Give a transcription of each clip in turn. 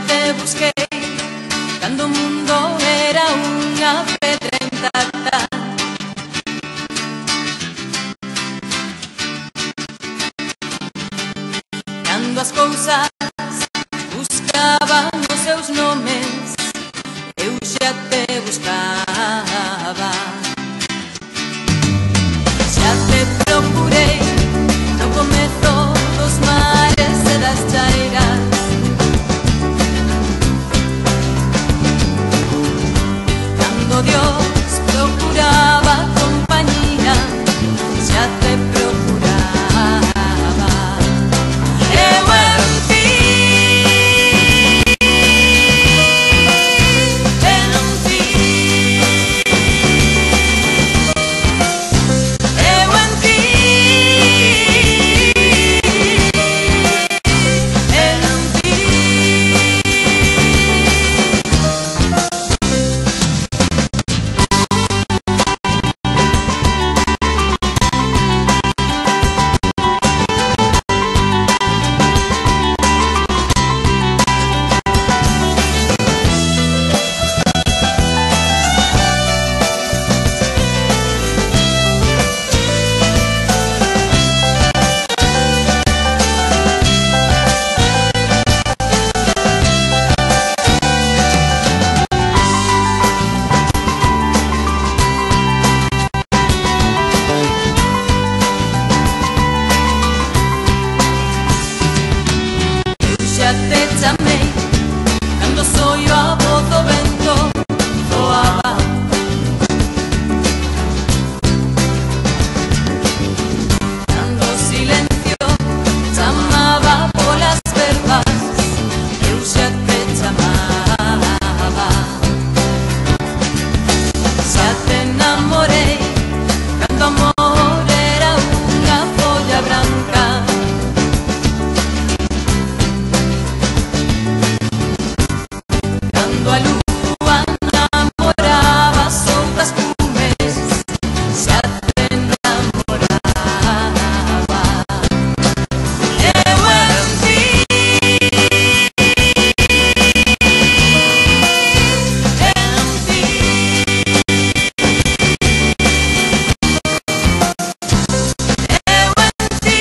te busquei cando o mundo era unha pedra intacta. Cando as cousas buscaban os seus nomes, eu xa te buscaba. Xa te procurei no comezo dos mares e das chairas. Cando Dios procuraba compañía, xa te procuraba. Eu en ti, en ti. Eu en ti, en ti. Xa te chamei cando soio a voz do vento zoaba. Cando o silencio chamaba polas verbas, eu xa te chamaba. Xa te enamorei cando o amor era unha folla branca. Cando a lúa namoraba soltas cumes, xa te enamoraba. Eu en ti, en ti. Eu en ti,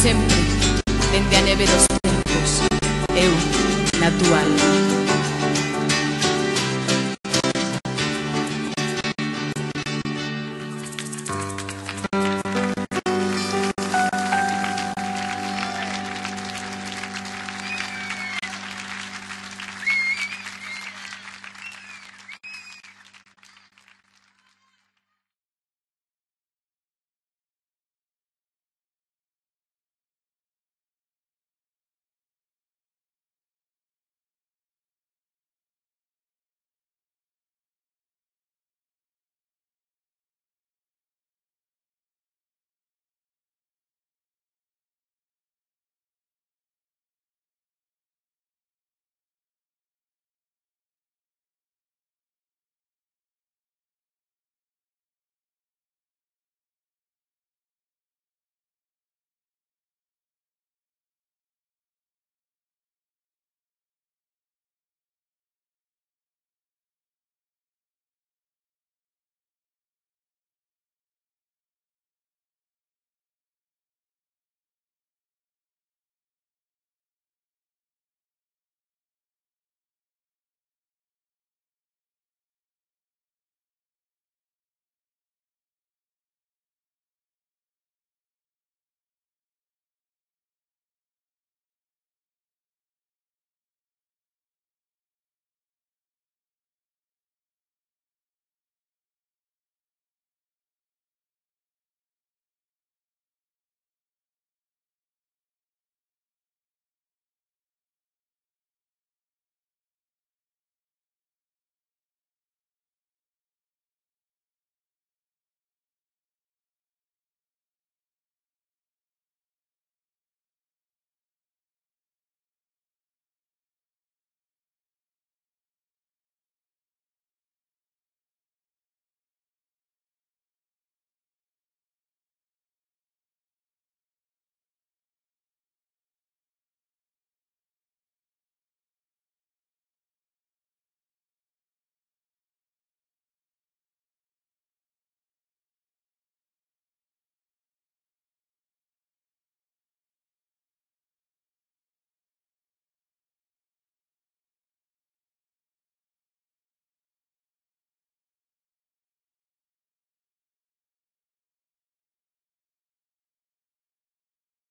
sempre dende a neve dos tempos, eu na túa alma.